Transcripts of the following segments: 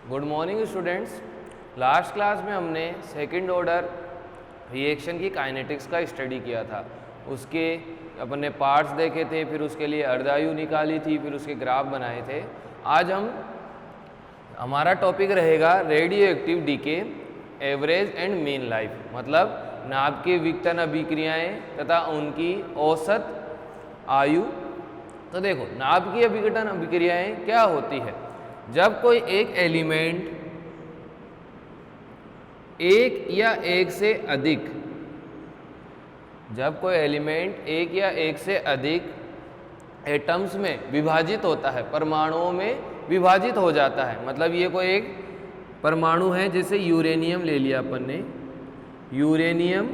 Good morning students. Last class में हमने second order reaction की काइनेटिक्स का स्टडी किया था। उसके अपने पार्ट्स देखे थे, फिर उसके लिए अर्धायु निकाली थी, फिर उसके ग्राफ बनाए थे। आज हमारा टॉपिक रहेगा radio active decay, average and mean life, मतलब नाभिकीय विघटन अभिक्रियाएं तथा उनकी औसत आयु। तो देखो, नाभिकीय विघटन अभिक्रियाएं क्या होती है? जब कोई एक एलिमेंट एक या एक से अधिक एटम्स में विभाजित होता है, परमाणुओं में विभाजित हो जाता है। मतलब ये कोई एक परमाणु है, जैसे यूरेनियम ले लिया अपन ने। यूरेनियम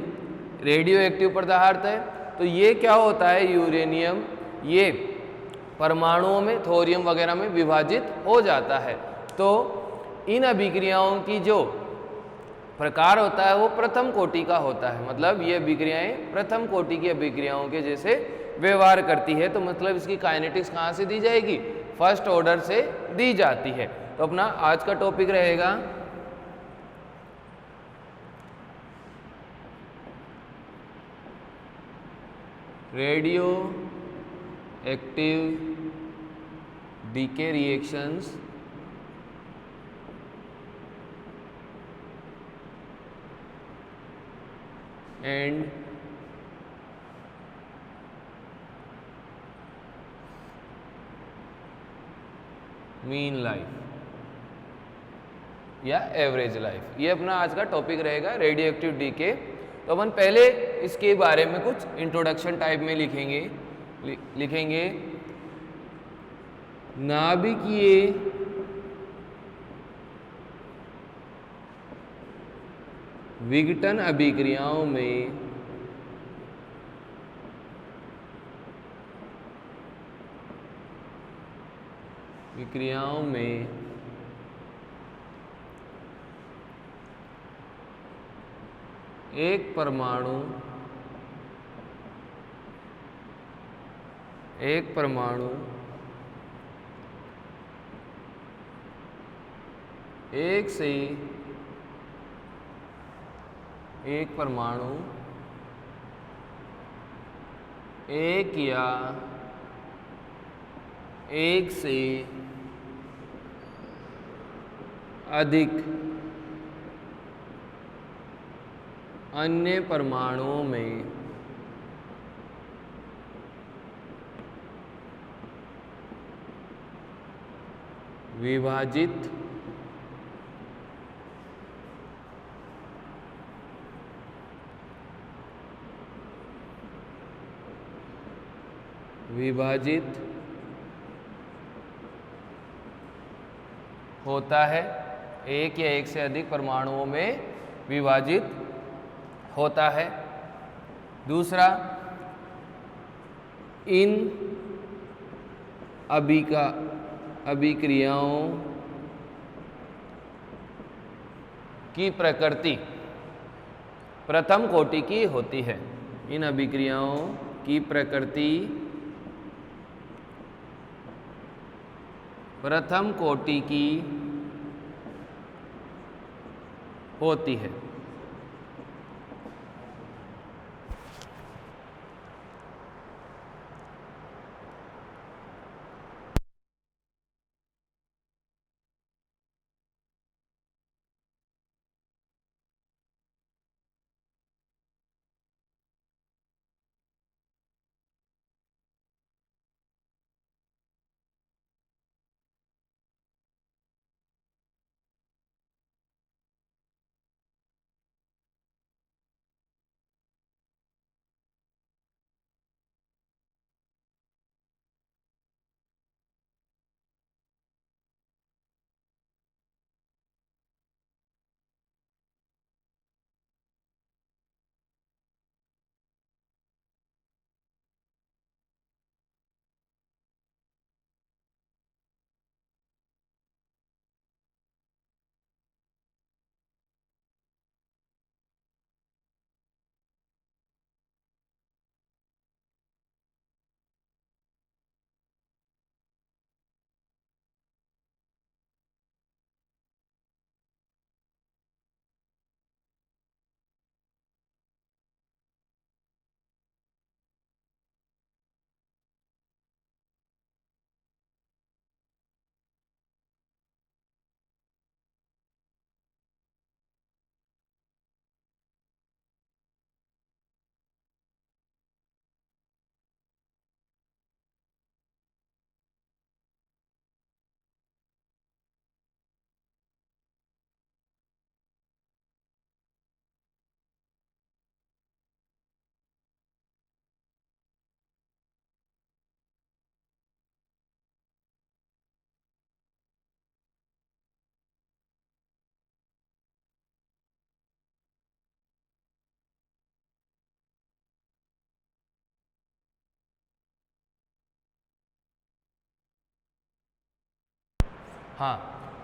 रेडियो एक्टिव पदार्थ है, तो ये क्या होता है, यूरेनियम ये परमाणुओं में थोरियम वगैरह में विभाजित हो जाता है। तो इन अभिक्रियाओं की जो प्रकार होता है वो प्रथम कोटि का होता है। मतलब ये अभिक्रियाएं प्रथम कोटि की अभिक्रियाओं के जैसे व्यवहार करती है। तो मतलब इसकी काइनेटिक्स कहाँ से दी जाएगी? फर्स्ट ऑर्डर से दी जाती है। तो अपना आज का टॉपिक रहेगा radio active decay reactions and mean life या एवरेज लाइफ। ये अपना आज का टॉपिक रहेगा रेडियो एक्टिव डीके। तो अपन पहले इसके बारे में कुछ इंट्रोडक्शन टाइप में लिखेंगे नाभिकीय विघटन अभिक्रियाओं में एक परमाणु एक या एक से अधिक अन्य परमाणुओं में विभाजित होता है। एक या एक से अधिक परमाणुओं में विभाजित होता है। दूसरा, इन अभिक्रियाओं की प्रकृति प्रथम कोटि की होती है। इन अभिक्रियाओं की प्रकृति प्रथम कोटि की होती है। हाँ,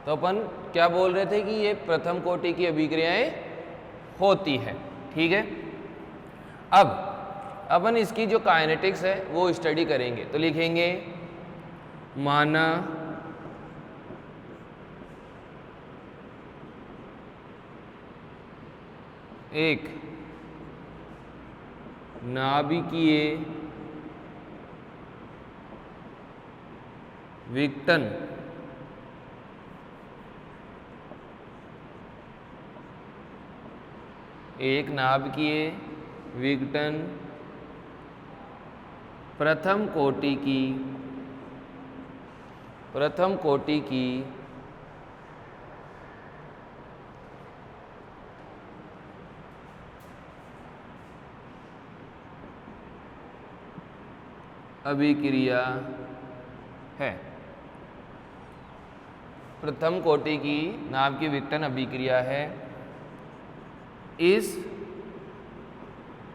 तो अपन क्या बोल रहे थे कि ये प्रथम कोटि की अभिक्रियाएं होती है। ठीक है, अब अपन इसकी जो काइनेटिक्स है वो स्टडी करेंगे। तो लिखेंगे माना एक नाभिकीय विघटन एक नाभिकीय विघटन प्रथम कोटि की अभिक्रिया है। प्रथम कोटि की नाभिकीय विघटन अभिक्रिया है। इस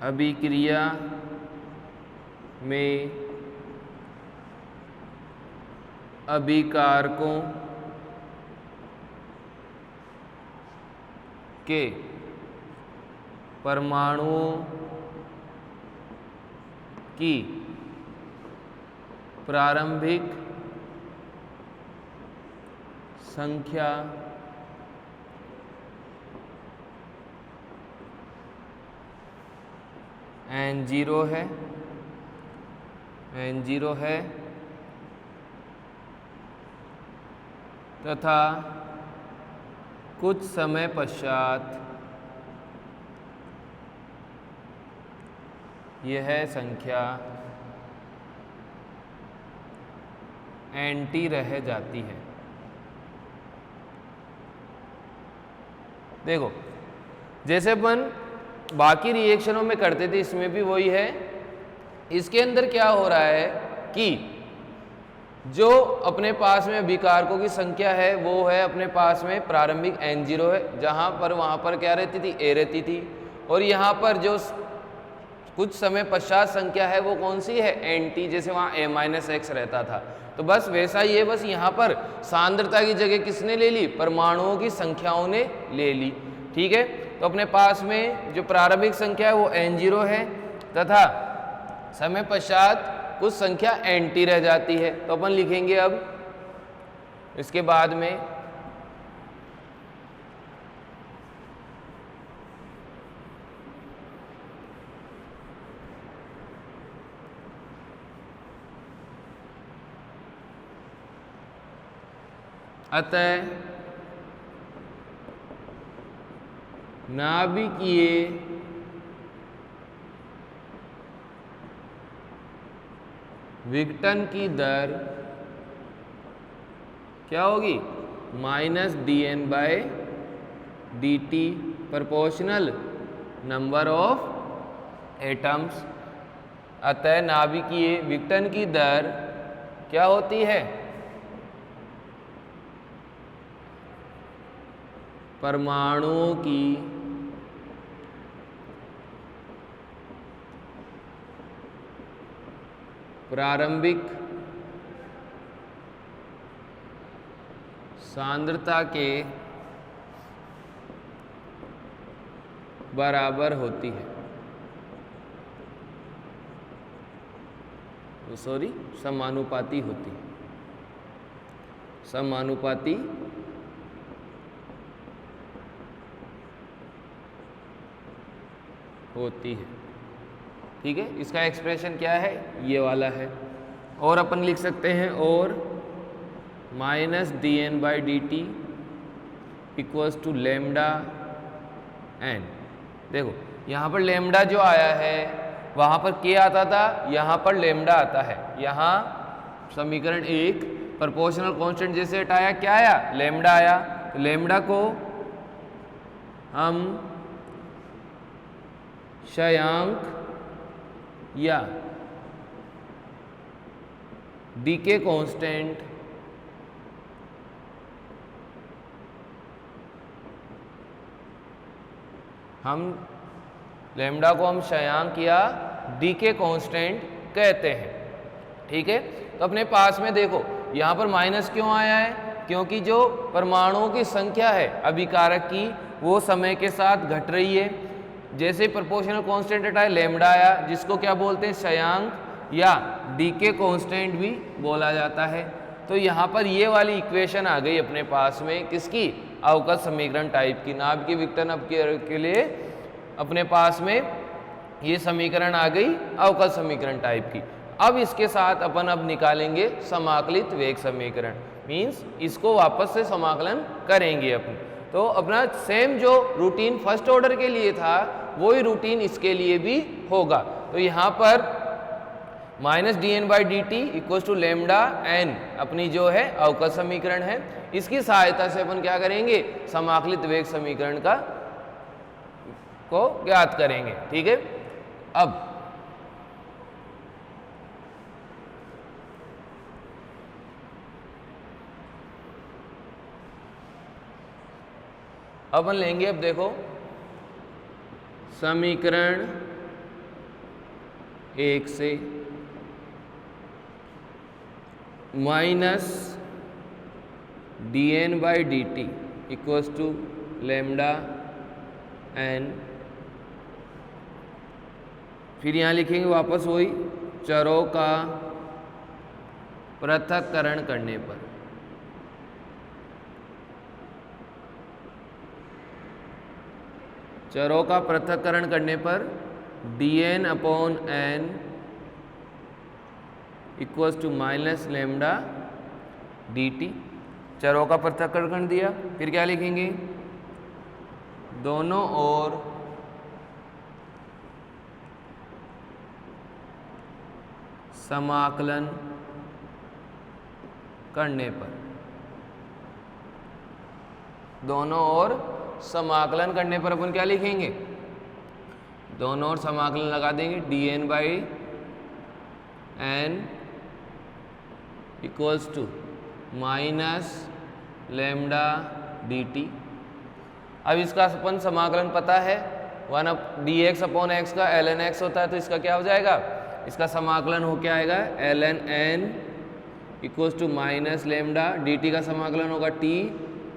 अभिक्रिया में अभिकारकों के परमाणुओं की प्रारंभिक संख्या n0 है तथा कुछ समय पश्चात यह संख्या nt रह जाती है। देखो, जैसे अपन बाकी रिएक्शनों में करते थे इसमें भी वही है। इसके अंदर क्या हो रहा है कि जो अपने पास में अभिकारकों की संख्या है वो है अपने पास में प्रारंभिक n0 है, जहाँ पर वहाँ पर क्या रहती थी, a रहती थी, और यहाँ पर जो कुछ समय पश्चात संख्या है वो कौन सी है, nt, जैसे वहाँ a-x रहता था। तो बस वैसा ही है, बस यहाँ पर सांद्रता की जगह किसने ले ली, परमाणुओं की संख्याओं ने ले ली। ठीक है, तो अपने पास में जो प्रारंभिक संख्या है वो n0 है तथा समय पश्चात कुछ संख्या nt रह जाती है। तो अपन लिखेंगे अब इसके बाद में अतः नाभिकीय विघटन की दर क्या होगी, -dN/dt proportional number of atoms. अतः नाभिकीय विघटन की दर क्या होती है, परमाणुओं की प्रारंभिक सांद्रता के बराबर होती है। सॉरी, समानुपाती होती है, समानुपाती होती है। ठीक है, इसका एक्सप्रेशन क्या है, ये वाला है। और अपन लिख सकते हैं और -dN/dt equals to lambda n। देखो यहाँ पर लैम्डा जो आया है वहाँ पर k आता था, यहाँ पर लैम्डा आता है। यहाँ समीकरण 1 प्रोपोर्शनल कांस्टेंट जैसे हटाया क्या आया, लैम्डा आया। तो लैम्डा को हम क्षयांक या डीके कांस्टेंट लैम्डा को हम क्षयांक या डीके कांस्टेंट कहते हैं। ठीक है, तो अपने पास में देखो यहाँ पर माइनस क्यों आया है, क्योंकि जो परमाणुओं की संख्या है अभिकारक की वो समय के साथ घट रही है। जैसे प्रोपोर्शनल कांस्टेंट हटाए लैम्डा आया, जिसको क्या बोलते हैं क्षयांक या डीके कांस्टेंट भी बोला जाता है। तो यहाँ पर ये वाली इक्वेशन आ गई अपने पास में, किसकी? अवकल समीकरण टाइप की। नाभिकीय विघटन अपकेय के लिए अपने पास में ये समीकरण आ गई अवकल समीकरण टाइप की। अब इसके साथ अपन अब निकालेंगे समाकलित वेग समीकरण, मीन्स इसको वापस से समाकलन करेंगे अपन। तो अपना सेम जो रूटीन फर्स्ट ऑर्डर के लिए था वही रूटीन इसके लिए भी होगा। तो यहाँ पर minus D N by D T equal to lambda N अपनी जो है अवकल समीकरण है। इसकी सहायता से अपन क्या करेंगे? समाकलित वेग समीकरण को ज्ञात करेंगे। ठीक है, अब अपन लेंगे, अब देखो समीकरण 1 से minus D N by D T equals to lambda N, फिर यहाँ लिखेंगे वापस वही चरों का पृथक्करण करने पर। चरों का पृथक्करण करने पर dn upon n equals to minus lambda dt। चरों का पृथक्करण कर दिया, फिर क्या लिखेंगे? दोनों ओर समाकलन करने पर, दोनों ओर समाकलन करने पर अपन क्या लिखेंगे? दोनों ओर समाकलन लगा देंगे, D N by N equals to minus lambda D T. अब इसका अपन समाकलन पता है, 1 डी एक्स अपॉन एक्स का एल एन एक्स होता है, तो इसका क्या हो जाएगा? इसका समाकलन हो क्या आएगा? L N N equals to minus lambda D T का समाकलन होगा टी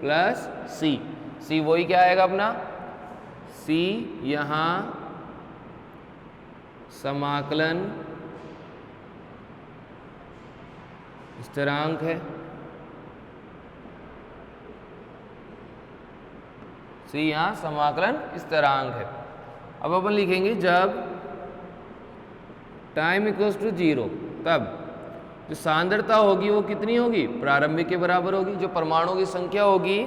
प्लस सी। सी वही क्या आएगा अपना? सी यहाँ समाकलन स्थिरांक है, सी यहाँ समाकलन स्थिरांक है। अब अपन लिखेंगे जब टाइम इक्वल्स टू 0 तब जो सांद्रता होगी वो कितनी होगी? प्रारंभिक के बराबर होगी। जो परमाणु की संख्या होगी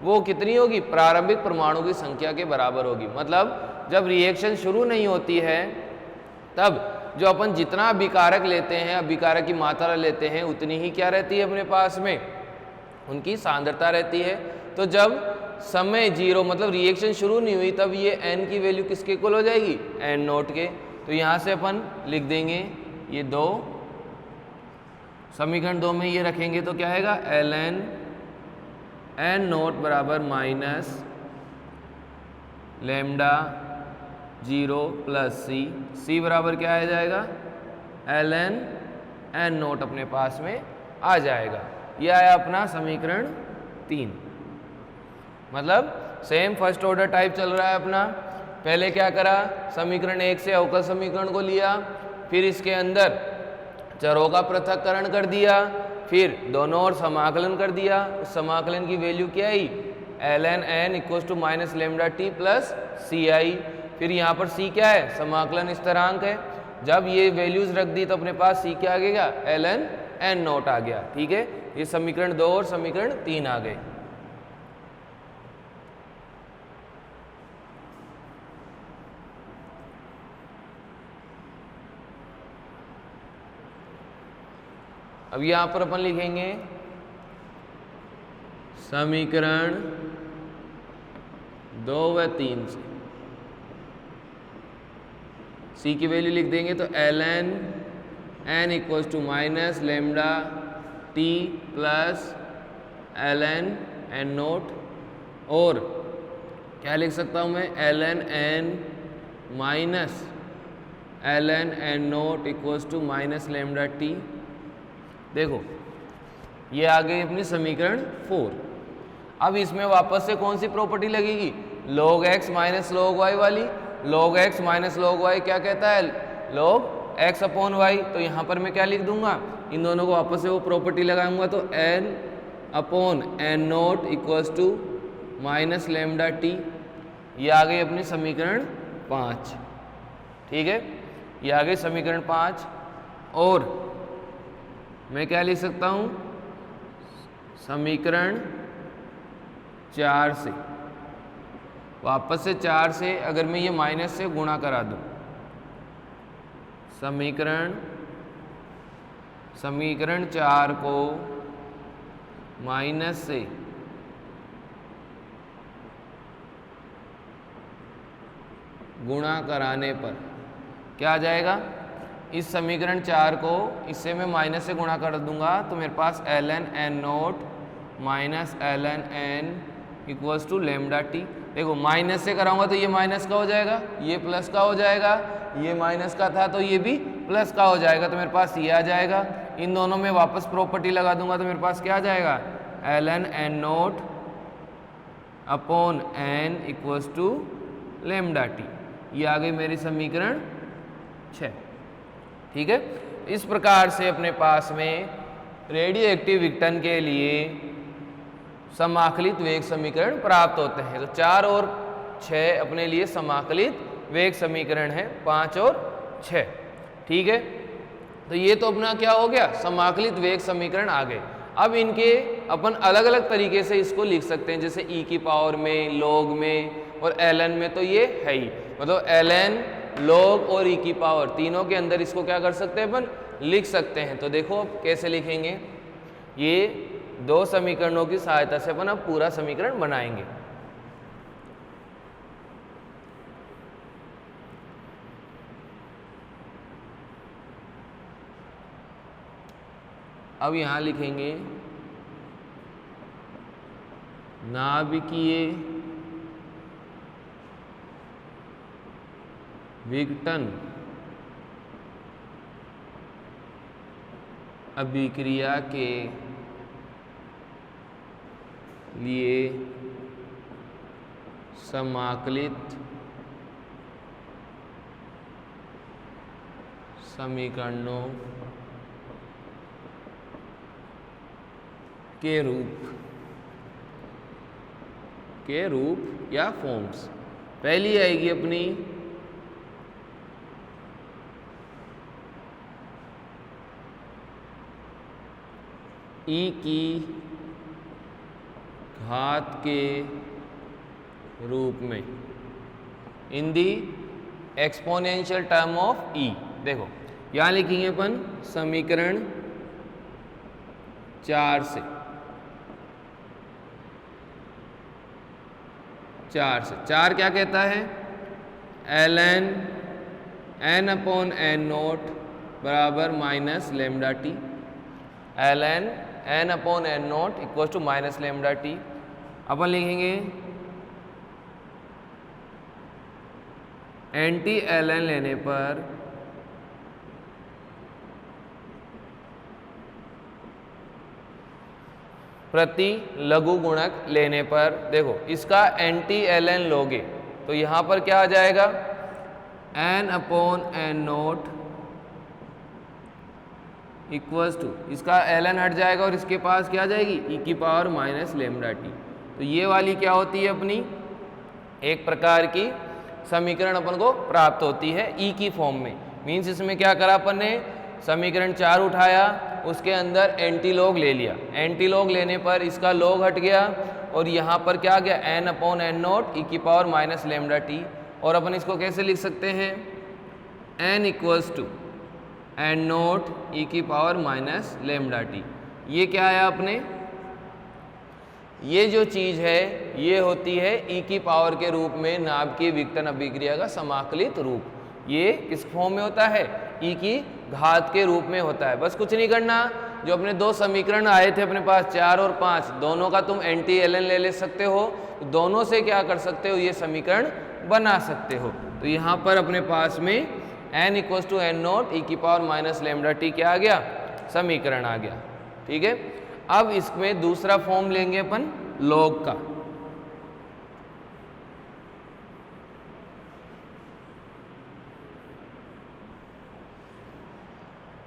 वो कितनी होगी? प्रारंभिक परमाणु की संख्या के बराबर होगी। मतलब जब रिएक्शन शुरू नहीं होती है तब जो अपन जितना अभिकारक लेते हैं, अभिकारक की मात्रा लेते हैं, उतनी ही क्या रहती है अपने पास में? उनकी सांद्रता रहती है। तो जब समय 0 मतलब रिएक्शन शुरू नहीं हुई तब ये n की वैल्यू किसके इक्वल हो जाएगी? n नोट के। तो यहाँ से अपन लिख देंगे ये 2, समीकरण 2 में ये रखेंगे तो क्या आएगा? एल एन एन नोट बराबर माइनस लेमडा 0 प्लस सी। सी बराबर क्या आ जाएगा? एल एन एन नोट अपने पास में आ जाएगा। यह आया अपना समीकरण 3। मतलब सेम फर्स्ट ऑर्डर टाइप चल रहा है अपना। पहले क्या करा? समीकरण 1 से अवकल समीकरण को लिया, फिर इसके अंदर चरों का पृथक्करण कर दिया, फिर दोनों ओर समाकलन कर दिया। उस समाकलन की वैल्यू क्या आई? L N N equals to minus lambda T plus C आई। फिर यहाँ पर सी क्या है? समाकलन स्थिरांक है। जब ये वैल्यूज रख दी तो अपने पास सी क्या आ गया? एल एन एन नोट आ गया। ठीक है, ये समीकरण 2 और समीकरण 3 आ गए। अब यहाँ पर अपन लिखेंगे समीकरण 2 व 3 से सी की वैल्यू लिख देंगे तो L N N equals to minus lambda T plus L N N naught, और क्या लिख सकता हूँ मैं? L N N minus L N N naught equals to minus lambda T. देखो ये आ गई अपनी समीकरण 4। अब इसमें वापस से कौन सी प्रॉपर्टी लगेगी, log x minus log y वाली। log x minus log y क्या कहता है, log x अपॉन y। तो यहाँ पर मैं क्या लिख दूंगा, इन दोनों को वापस से वो प्रॉपर्टी लगाऊंगा तो n upon N naught equals to minus lambda T. ये आ गई अपनी समीकरण 5। ठीक है, ये आ गई समीकरण 5। और मैं क्या लिख सकता हूँ, समीकरण 4 से वापस से 4 से अगर मैं ये माइनस से गुणा करा दूं, समीकरण 4 को माइनस से गुणा कराने पर क्या आ जाएगा, इस समीकरण 4 को इससे मैं माइनस से गुणा कर दूंगा तो मेरे पास ln n naught minus ln n equals to lambda T. देखो माइनस से कराऊंगा तो ये माइनस का हो जाएगा, ये प्लस का हो जाएगा, ये माइनस का था तो ये भी प्लस का हो जाएगा, तो मेरे पास ये आ जाएगा। इन दोनों में वापस प्रॉपर्टी लगा दूंगा तो मेरे पास क्या आ जाएगा, ln n naught upon n equals to lambda T. ये आ गई मेरी समीकरण 6। ठीक है, इस प्रकार से अपने पास में रेडियो एक्टिव विघटन के लिए समाकलित वेग समीकरण प्राप्त होते हैं। तो 4 और 6 अपने लिए समाकलित वेग समीकरण है, 5 और 6। ठीक है, तो ये तो अपना क्या हो गया, समाकलित वेग समीकरण आ गए। अब इनके अपन अलग अलग तरीके से इसको लिख सकते हैं, जैसे e की पावर में, log में और ln में, तो ये है ही, मतलब ln, log और e की पावर तीनों के अंदर इसको क्या कर सकते हैं, अपन लिख सकते हैं। तो देखो अब कैसे लिखेंगे, ये 2 समीकरणों की सहायता से अपन अब पूरा समीकरण बनाएंगे। अब यहां लिखेंगे नाभिकीय विघटन अभिक्रिया के लिए समाकलित समीकरणों के रूप या फॉर्म्स। पहली आएगी अपनी e की घात के रूप में, इन दी एक्सपोनेंशियल टर्म ऑफ e। देखो यहां लिखेंगे अपन समीकरण 4 से, 4 क्या कहता है, ln n upon n naught बराबर minus lambda T. ln n upon n naught equal to minus lambda T. अपन लिखेंगे एंटी ln लेने पर प्रति लघु गुणक लेने पर, देखो इसका एंटी ln लोगे तो यहां पर क्या आ जाएगा, n upon n naught equals to, इसका ln हट जाएगा और इसके पास क्या आ जाएगी, e की पावर माइनस लेमडा टी। तो ये वाली क्या होती है अपनी एक प्रकार की समीकरण अपन को प्राप्त होती है e की फॉर्म में। मीन्स इसमें क्या करा अपन ने, समीकरण 4 उठाया, उसके अंदर एंटी लॉग ले लिया, एंटी लॉग लेने पर इसका लॉग हट गया और यहाँ पर क्या आ गया, n upon n naught e की पावर माइनस लेमडा टी। और अपन इसको कैसे लिख सकते हैं, n equals to n naught e की पावर माइनस लेमडा टी। ये क्या आया अपने, ये जो चीज़ है ये होती है e की पावर के रूप में नाभिकीय विघटन अभिक्रिया का समाकलित रूप। ये किस फॉर्म में होता है, e की घात के रूप में होता है। बस कुछ नहीं करना, जो अपने 2 समीकरण आए थे अपने पास 4 और 5, दोनों का तुम एंटी ln ले सकते हो, दोनों से क्या कर सकते हो, ये समीकरण बना सकते हो। तो यहाँ पर अपने पास में n equals to n naught e की पावर माइनस लेमडा टी क्या आ गया, समीकरण आ गया। ठीक है, अब इसमें दूसरा फॉर्म लेंगे अपन लॉग का।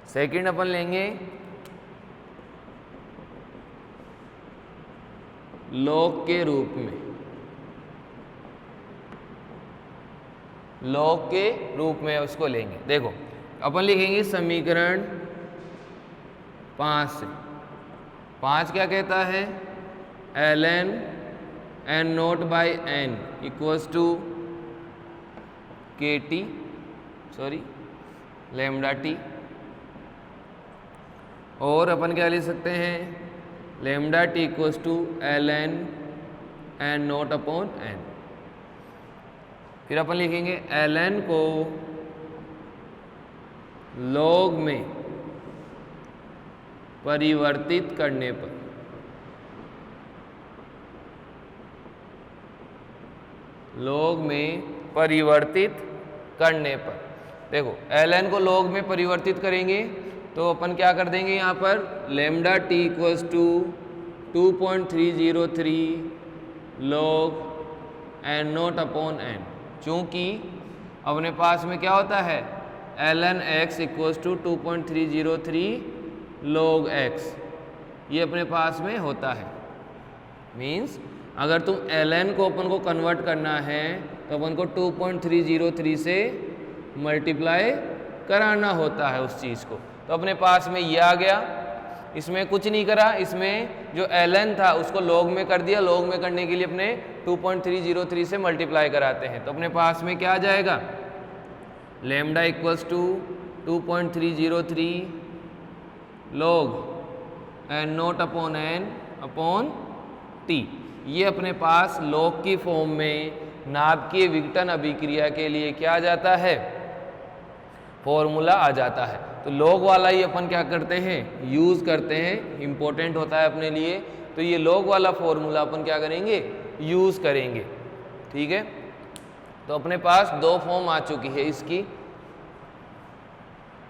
सेकंड अपन लेंगे लॉग के रूप में, लॉग के रूप में उसको लेंगे। देखो अपन लिखेंगे समीकरण 5 से। 5 क्या कहता है, ln n naught by n equals to kt lambda T, और अपन क्या लिख सकते हैं, lambda T equals to ln n naught upon n। फिर अपन लिखेंगे ln को लॉग में परिवर्तित करने पर, लॉग में परिवर्तित करने पर, देखो ln को लॉग में परिवर्तित करेंगे तो अपन क्या कर देंगे, यहाँ पर lambda T equals to 2.303 log n naught upon n। चूँकि अपने पास में क्या होता है, ln x equals to 2.303 log x, ये अपने पास में होता है। मीन्स अगर तुम ln को अपन को कन्वर्ट करना है तो अपन को 2.303 से मल्टीप्लाई कराना होता है उस चीज़ को। तो अपने पास में ये आ गया, इसमें कुछ नहीं करा, इसमें जो ln था उसको लॉग में कर दिया। लॉग में करने के लिए अपने 2.303 से मल्टीप्लाई कराते हैं, तो अपने पास में क्या आ जाएगा, lambda equals to 2.303 log n naught upon n upon t। ये अपने पास लॉग की फॉर्म में नाभिकीय विघटन अभिक्रिया के लिए क्या आ जाता है, फॉर्मूला आ जाता है। तो लॉग वाला ही अपन क्या करते हैं, यूज़ करते हैं, इम्पोर्टेंट होता है अपने लिए। तो ये लॉग वाला फॉर्मूला अपन क्या करेंगे, यूज़ करेंगे। ठीक है, तो अपने पास दो फॉर्म आ चुकी है इसकी।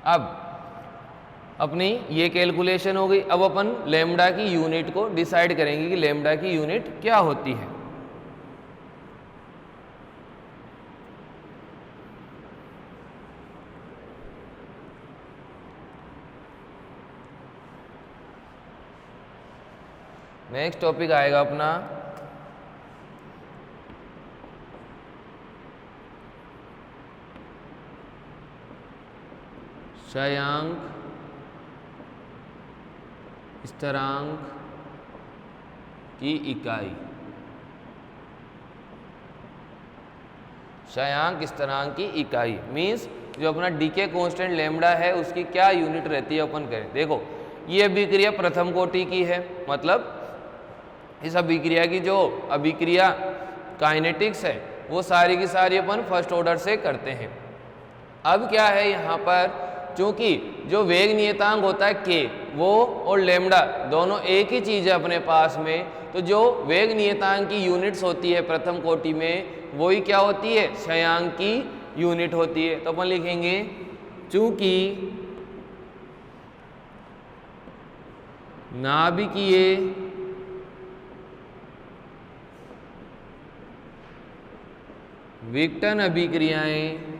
अब अपनी ये कैलकुलेशन हो गई। अब अपन लैम्डा की यूनिट को डिसाइड करेंगे कि लैम्डा की यूनिट क्या होती है। नेक्स्ट टॉपिक आएगा अपना क्षयांक स्थिरांक की इकाई। क्षयांक स्थिरांक की इकाई मीन्स जो अपना डीके कांस्टेंट लैम्डा है उसकी क्या यूनिट रहती है अपन करें। देखो ये अभिक्रिया प्रथम कोटि की है, मतलब इस अभिक्रिया की जो अभिक्रिया काइनेटिक्स है वो सारी की सारी अपन फर्स्ट ऑर्डर से करते हैं। अब क्या है यहाँ पर, चूंकि जो वेग नियतांक होता है k, वो और लैम्डा दोनों एक ही चीज़ है अपने पास में, तो जो वेग नियतांक की यूनिट्स होती है प्रथम कोटि में वही क्या होती है, क्षयांक की यूनिट होती है। तो अपन लिखेंगे चूंकि नाभिकीय विघटन अभिक्रियाएं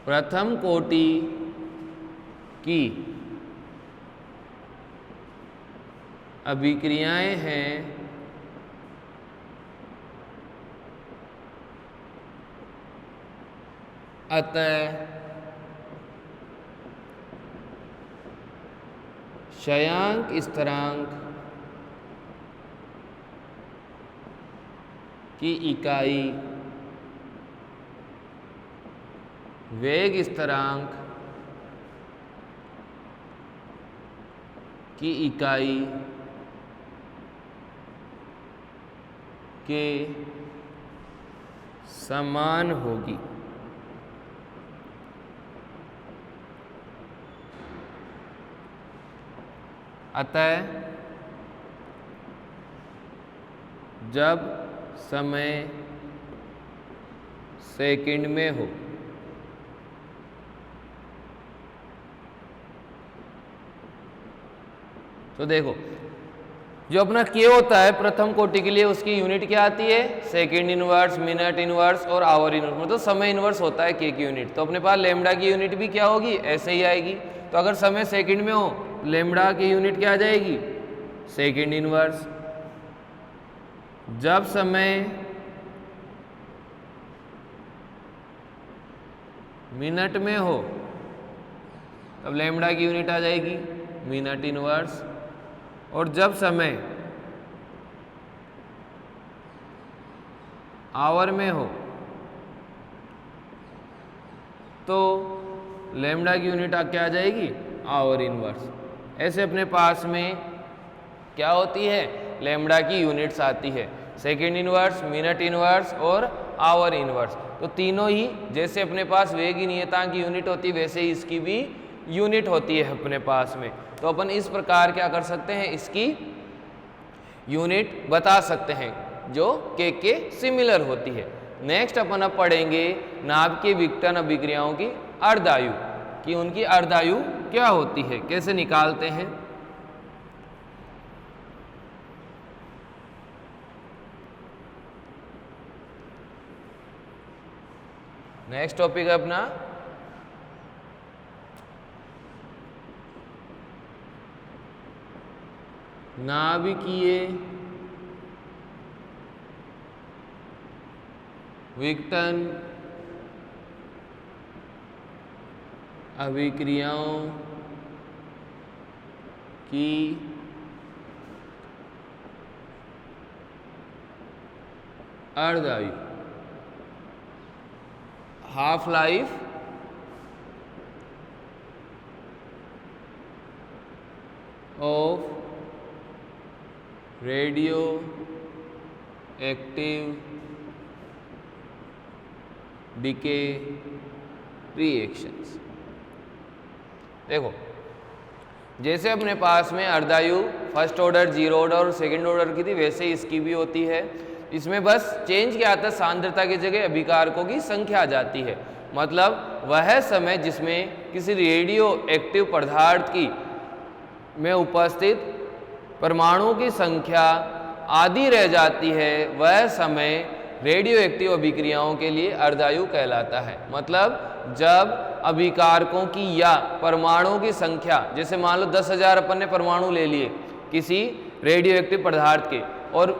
प्रथम कोटि की अभिक्रियाएं हैं, अतः क्षयांक स्थिरांक की इकाई वेग स्थिरांक की इकाई के समान होगी। अतः जब समय सेकंड में हो तो देखो जो अपना के होता है प्रथम कोटि के लिए उसकी यूनिट क्या आती है, सेकंड इनवर्स, मिनट इनवर्स और आवर इनवर्स, मतलब समय इनवर्स होता है के की यूनिट। तो अपने पास लेमडा की यूनिट भी क्या होगी, ऐसे ही आएगी। तो अगर समय सेकंड में हो लेमडा की यूनिट क्या आ जाएगी, सेकंड इनवर्स। जब समय मिनट में हो तब लेमडा की यूनिट आ जाएगी मिनट इनवर्स। और जब समय आवर में हो तो लेमडा की यूनिट क्या आ जाएगी, आवर इनवर्स। ऐसे अपने पास में क्या होती है, लेमडा की यूनिट्स आती है, सेकेंड इनवर्स, मिनट इनवर्स और आवर इनवर्स। तो तीनों ही जैसे अपने पास वेग की नियतांक की यूनिट होती है वैसे ही इसकी भी यूनिट होती है अपने पास में। तो अपन इस प्रकार क्या कर सकते हैं, इसकी यूनिट बता सकते हैं जो के सिमिलर होती है। नेक्स्ट अपन अब पढ़ेंगे नाभिकीय विघटन अभिक्रियाओं की अर्धायु, कि उनकी अर्धायु क्या होती है, कैसे निकालते हैं। नेक्स्ट टॉपिक है अपना नाभिकीय विघटन अभिक्रियाओं की अर्धायु, half life of radio active decay reactions. देखो जैसे अपने पास में अर्धायु फर्स्ट ऑर्डर, जीरो ऑर्डर और सेकंड ऑर्डर की थी वैसे इसकी भी होती है। इसमें बस चेंज क्या आता है, सांद्रता की जगह अभिकारकों की संख्या आ जाती है। मतलब वह समय जिसमें किसी रेडियो एक्टिव पदार्थ की में उपस्थित परमाणुओं की संख्या आधी रह जाती है, वह समय रेडियो एक्टिव अभिक्रियाओं के लिए अर्धायु कहलाता है। मतलब जब अभिकारकों की या परमाणुओं की संख्या, जैसे मान लो 10,000 अपन ने परमाणु ले लिए किसी रेडियो एक्टिव पदार्थ के और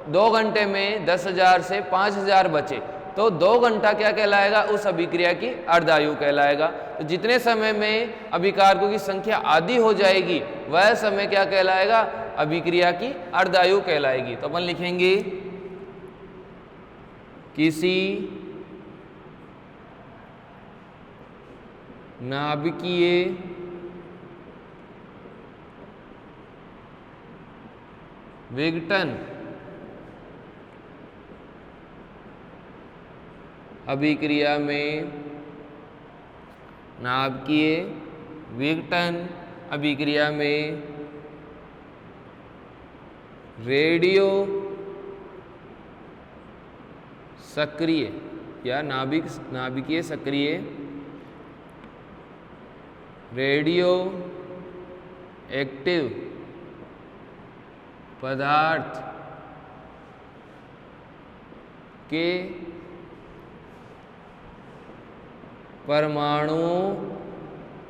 2 घंटे में 10,000 से 5,000 बचे, तो 2 घंटा क्या कहलाएगा, उस अभिक्रिया की अर्धायु कहलाएगा। तो जितने समय में अभिकारकों की संख्या आधी हो जाएगी वह समय क्या कहलाएगा, अभिक्रिया की अर्धायु कहलाएगी। तो अपन लिखेंगे किसी नाभिकीय विघटन अभिक्रिया में, नाभिकीय विघटन अभिक्रिया में रेडियो सक्रिय या नाभिकीय सक्रिय रेडियो एक्टिव पदार्थ के परमाणुओं